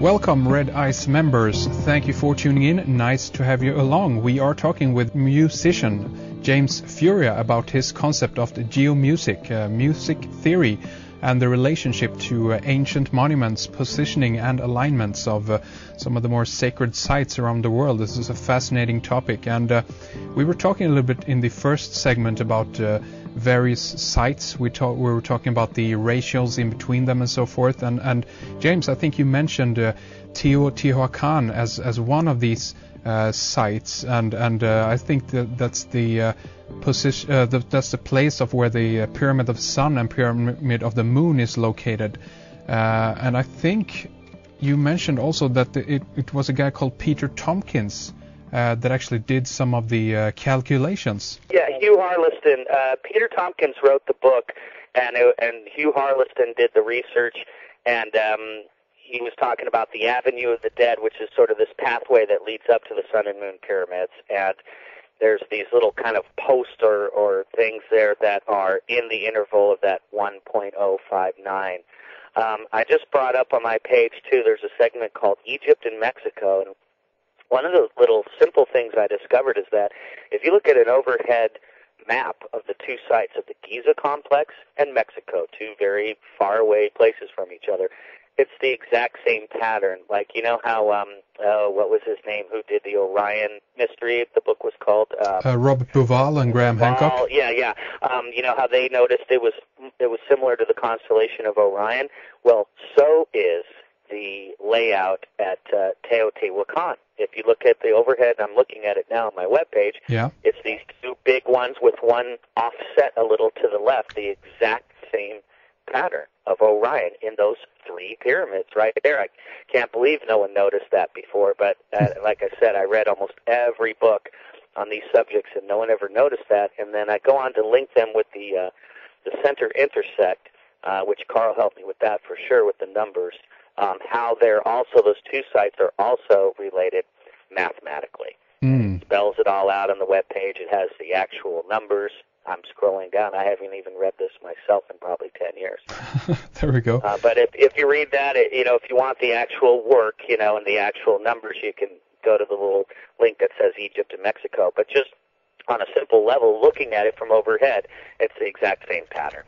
Welcome, Red Ice members. Thank you for tuning in. Nice to have you along. We are talking with musician James Furia about his concept of the geomusic, music theory, and the relationship to ancient monuments, positioning and alignments of some of the more sacred sites around the world. This is a fascinating topic, and we were talking a little bit in the first segment about various sites. We were talking about the ratios in between them and so forth. And James, I think you mentioned Teotihuacan as one of these sites, and I think that's the position. That's the place of where the Pyramid of the Sun and Pyramid of the Moon is located. And I think you mentioned also that it was a guy called Peter Tompkins that actually did some of the calculations. Yeah, Hugh Harleston. Peter Tompkins wrote the book, and Hugh Harleston did the research, and he was talking about the Avenue of the Dead, which is sort of this pathway that leads up to the Sun and Moon pyramids, and there's these little kind of posts or things there that are in the interval of that 1.059. I just brought up on my page, too, there's a segment called Egypt and Mexico, and one of the little simple things I discovered is that if you look at an overhead map of the two sites of the Giza complex and Mexico, two very far away places from each other, it's the exact same pattern. Like, you know how, what was his name, who did the Orion mystery, the book was called? Robert Bauval and Graham Hancock. Yeah. You know how they noticed it was similar to the constellation of Orion? Well, so is the layout at Teotihuacan. If you look at the overhead, I'm looking at it now on my webpage, it's these two big ones with one offset a little to the left, the exact same pattern of Orion in those three pyramids right there. I can't believe no one noticed that before, but like I said, I read almost every book on these subjects and no one ever noticed that, and then I go on to link them with the center intersect, which Carl helped me with that for sure with the numbers. How they're also, those two sites are also related mathematically. It spells it all out on the web page. It has the actual numbers. I'm scrolling down. I haven't even read this myself in probably 10 years. There we go. But if you read that, if you want the actual work, and the actual numbers, you can go to the little link that says Egypt and Mexico. But just on a simple level, looking at it from overhead, it's the exact same pattern.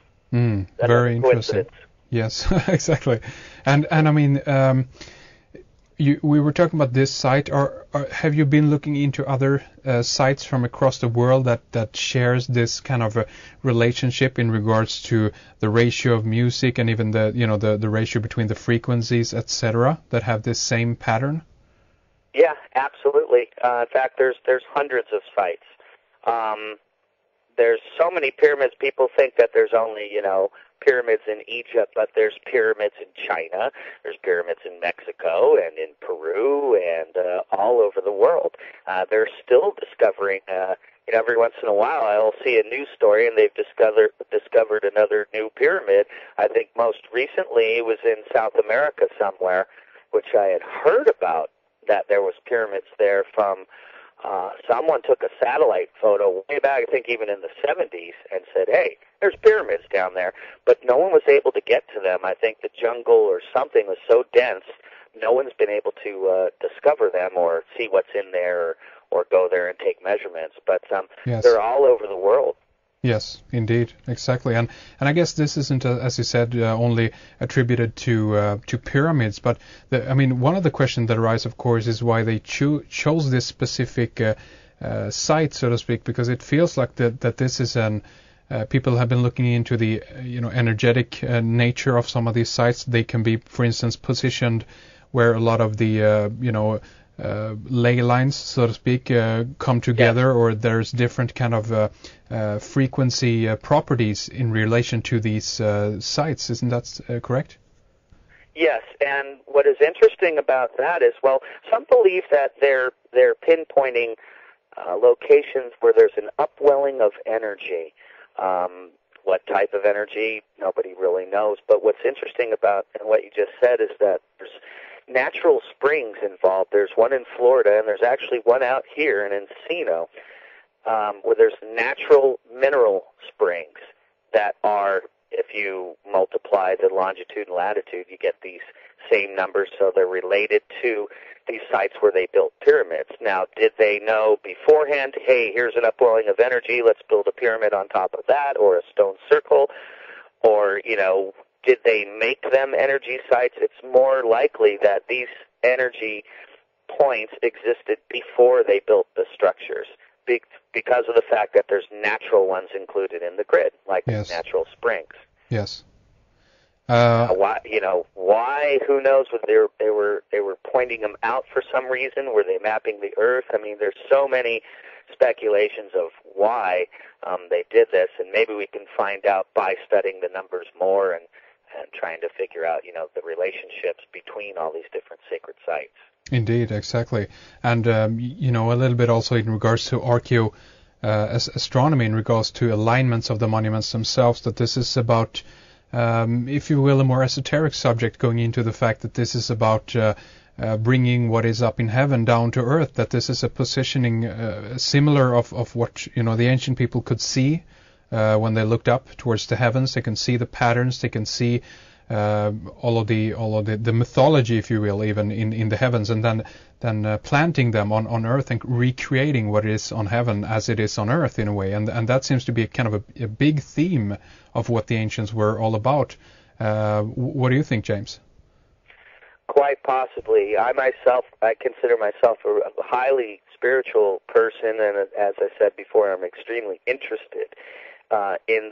Very interesting. Yes, exactly. And I mean, we were talking about this site. Have you been looking into other sites from across the world that shares this kind of a relationship in regards to the ratio of music and even the ratio between the frequencies, etc., that have this same pattern? Yeah, absolutely. In fact, there's hundreds of sites. There's so many pyramids. People think that there's only pyramids in Egypt, but there's pyramids in China, there's pyramids in Mexico and in Peru and all over the world. They're still discovering, every once in a while I'll see a news story and they've discovered another new pyramid. I think most recently it was in South America somewhere, which I had heard about, that there was pyramids there from someone took a satellite photo way back, I think even in the 70s, and said, hey, there's pyramids down there. But no one was able to get to them. I think the jungle or something was so dense, no one's been able to discover them or see what's in there or go there and take measurements. But they're all over the world. Yes, indeed, exactly, and I guess this isn't, as you said, only attributed to pyramids. But one of the questions that arises, of course, is why they chose this specific site, so to speak, because it feels like that this is people have been looking into the energetic nature of some of these sites. They can be, for instance, positioned where a lot of the ley lines, so to speak, come together, or there's different kind of frequency properties in relation to these sites. Isn't that correct? Yes, and what is interesting about that is, well, some believe that they're pinpointing locations where there's an upwelling of energy. What type of energy, nobody really knows. But what's interesting about and what you just said is that there's natural springs involved. There's one in Florida, and there's actually one out here in Encino, where there's natural mineral springs that are if you multiply the longitude and latitude, you get these same numbers, so they're related to these sites where they built pyramids. Now, did they know beforehand, hey, here's an upwelling of energy, let's build a pyramid on top of that, or a stone circle? Or, did they make them energy sites? It's more likely that these energy points existed before they built the structures, because of the fact that there's natural ones included in the grid, like Yes. natural springs. Yes. Why? Why? Who knows? They were pointing them out for some reason. Were they mapping the Earth? I mean, there's so many speculations of why they did this, and maybe we can find out by studying the numbers more and trying to figure out, the relationships between all these different sacred sites. Indeed, exactly. And, a little bit also in regards to astronomy, in regards to alignments of the monuments themselves, that this is about, if you will, a more esoteric subject, going into the fact that this is about bringing what is up in heaven down to earth, that this is a positioning similar of what, the ancient people could see when they looked up towards the heavens. They can see the patterns, they can see all of the mythology, if you will, even in the heavens, and then planting them on earth and recreating what is on heaven as it is on earth in a way, and that seems to be kind of a big theme of what the ancients were all about. What do you think, James? Quite possibly. I consider myself a highly spiritual person, and as I said before, I'm extremely interested in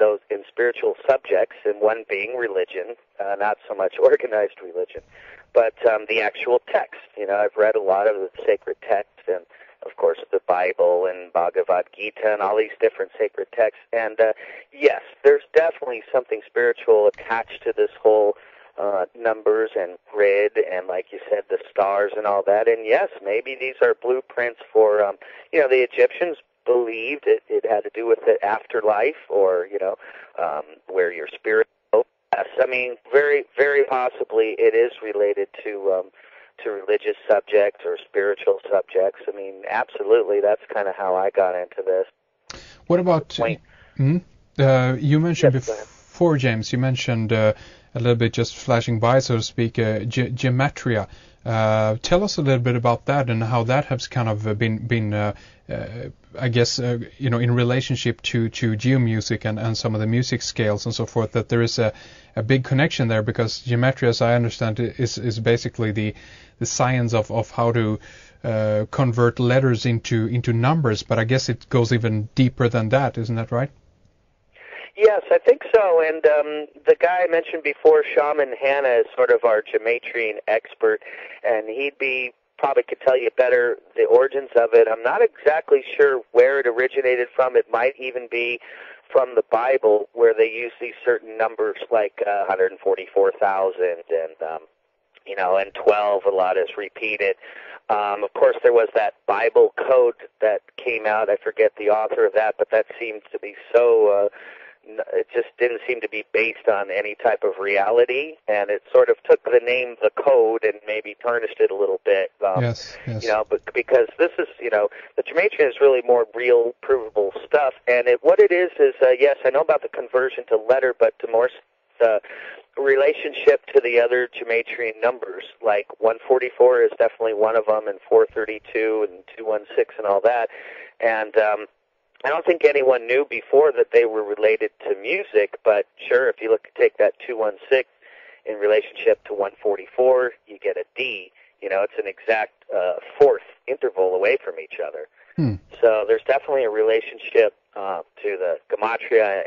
spiritual subjects, and one being religion, not so much organized religion, but the actual text. I've read a lot of the sacred texts, and of course the Bible and Bhagavad Gita and all these different sacred texts. And yes, there's definitely something spiritual attached to this whole numbers and grid, and like you said, the stars and all that. And yes, maybe these are blueprints for, the Egyptians believed it had to do with the afterlife, or where your spirit goes. Yes, I mean, very, very possibly it is related to religious subjects or spiritual subjects. I mean, absolutely, that's kind of how I got into this. What about you mentioned before, James? You mentioned a little bit, just flashing by, so to speak, gematria. Tell us a little bit about that and how that has kind of been I guess, in relationship to geomusic and some of the music scales and so forth, that there is a big connection there, because gematria, as I understand it, is basically the science of how to convert letters into numbers, but I guess it goes even deeper than that, isn't that right? Yes, I think so. And the guy I mentioned before, Shaman Hanna, is sort of our gematrian expert, and he'd probably could tell you better the origins of it. I'm not exactly sure where it originated from. It might even be from the Bible, where they use these certain numbers like 144,000 and 12. A lot is repeated. Of course, there was that Bible code that came out. I forget the author of that, but that seemed to be so... it just didn't seem to be based on any type of reality, and it sort of took the name, the code, and maybe tarnished it a little bit. Yes. But because this is, the gematria is really more real, provable stuff, and what it is, yes, I know about the conversion to letter, but to more the relationship to the other gematrian numbers, like 144 is definitely one of them, and 432 and 216 and all that, and I don't think anyone knew before that they were related to music, but sure, if you take that 216 in relationship to 144, you get a D. It's an exact fourth interval away from each other. So there's definitely a relationship to the gematria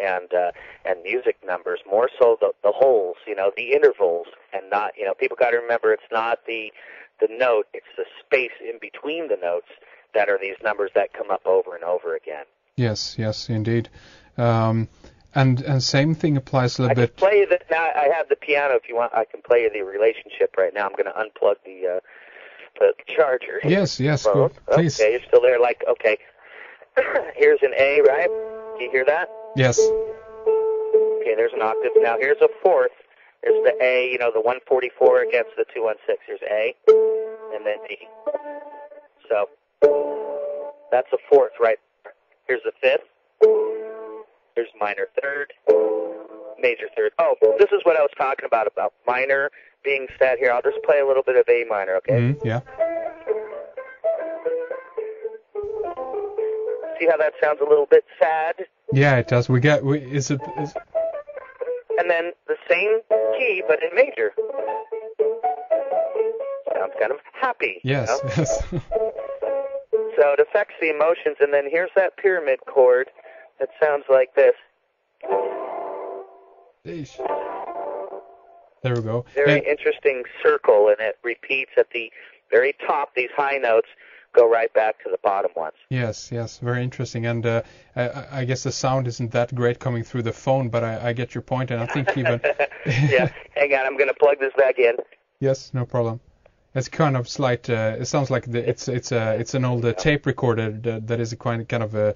and music numbers, more so the holes, the intervals, and not, people got to remember, it's not the note, it's the space in between the notes that are these numbers that come up over and over again. Yes, indeed. And same thing applies a little bit. I can play you now. I have the piano. If you want, I can play you the relationship right now. I'm going to unplug the charger. Yes, good. Please. Okay, you're still there. Okay. Here's an A, right? Do you hear that? Yes. Okay, there's an octave. Now here's a fourth. There's the A, the 144 against the 216. Here's A, and then D. So that's a fourth, right? Here's the fifth. Here's minor third. major third. Oh, this is what I was talking about minor being set here. I'll just play a little bit of A minor, okay? Yeah. See how that sounds a little bit sad? Yeah, it does. And then the same key, but in major. Sounds kind of happy. Yes, you know? yes. So it affects the emotions, and then here's that pyramid chord that sounds like this. Eesh. There we go. Very interesting circle, and it repeats at the very top. These high notes go right back to the bottom ones. Yes, very interesting. And I guess the sound isn't that great coming through the phone, but I get your point, and I think even... Yeah, hang on, I'm going to plug this back in. Yes, no problem. It's kind of slight. It sounds like it's an old tape recorder that is kind of a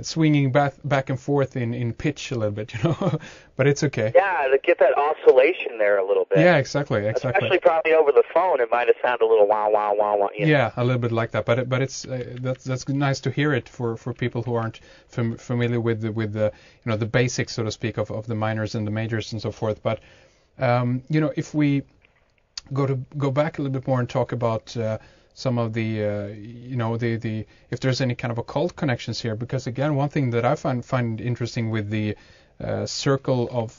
swinging back and forth in pitch a little bit, you know. But it's okay. Yeah, to get that oscillation there a little bit. Yeah, exactly. Especially probably over the phone, it might have sounded a little wah wah wah wah. You know? Yeah, a little bit like that. But it's that's nice to hear it for people who aren't familiar with the the basics, so to speak, of the minors and the majors and so forth. But if we go back a little bit more and talk about some of the the if there's any kind of occult connections here, because again, one thing that I find interesting with the circle of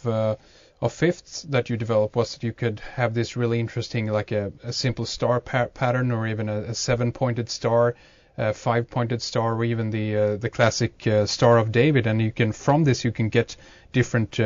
fifths that you developed was that you could have this really interesting, like a simple star pattern, or even a 7-pointed star, 5-pointed star, or even the classic Star of David, and from this you can get different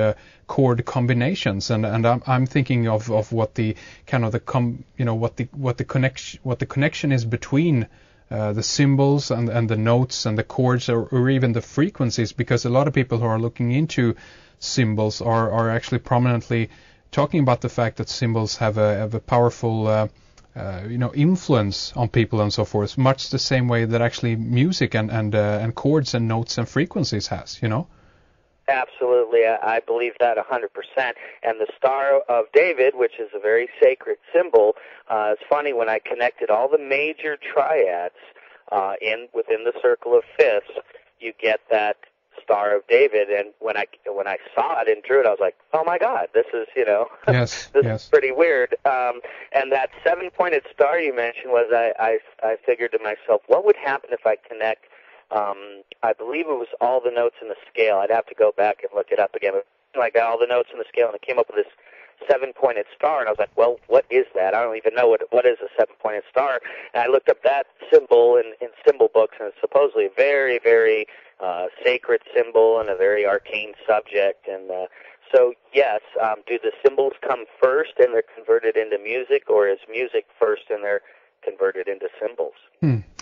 chord combinations, and I'm thinking of what the kind of what the connection is between the symbols and the notes and the chords, or even the frequencies, because a lot of people who are looking into symbols are actually prominently talking about the fact that symbols have a powerful influence on people and so forth, much the same way that actually music and chords and notes and frequencies has, Absolutely, I believe that 100%. And the Star of David, which is a very sacred symbol, it's funny, when I connected all the major triads within the circle of fifths, you get that Star of David. And when I saw it and drew it, I was like, oh my God, this is yes, this is pretty weird. And that 7-pointed star you mentioned was I figured to myself, what would happen if I connect? I believe it was all the notes in the scale. I'd have to go back and look it up again. But I got all the notes in the scale, and I came up with this 7-pointed star, and I was like, well, what is that? I don't even know what is a 7-pointed star. And I looked up that symbol in symbol books, and it's supposedly a very, very sacred symbol and a very arcane subject. And so, yes, do the symbols come first and they're converted into music, or is music first and they're converted into symbols?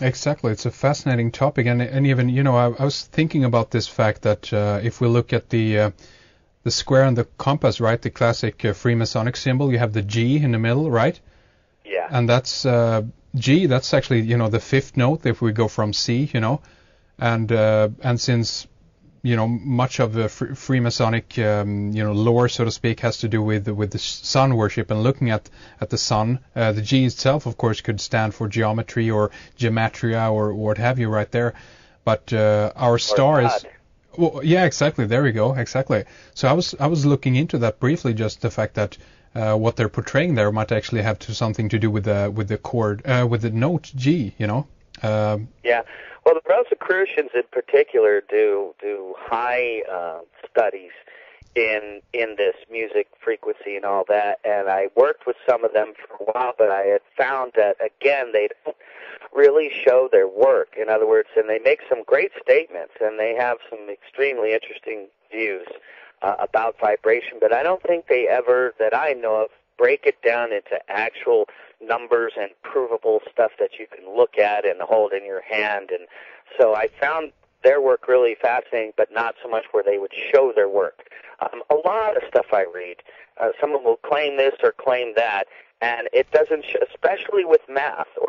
Exactly. It's a fascinating topic, and even I was thinking about this fact that if we look at the square and the compass, right, the classic Freemasonic symbol, you have the G in the middle, right? Yeah. And that's G. That's actually the fifth note if we go from C, and since much of the Freemasonic lore, so to speak, has to do with the sun worship and looking at the sun. The G itself, of course, could stand for geometry or gematria or what have you, right there. But our star is. Well, yeah, exactly. There we go. Exactly. So I was looking into that briefly, just the fact that what they're portraying there might actually have something to do with the chord, with the note G. Yeah. Well, the Rosicrucians in particular do high studies in this music frequency and all that, and I worked with some of them for a while, but I had found that, again, they don't really show their work. In other words, and they make some great statements, and they have some extremely interesting views about vibration, but I don't think they ever, that I know of, break it down into actual numbers and provable stuff that you can look at and hold in your hand. And so I found their work really fascinating, but not so much where they would show their work. A lot of stuff I read, someone will claim this or claim that, and it doesn't, especially with math or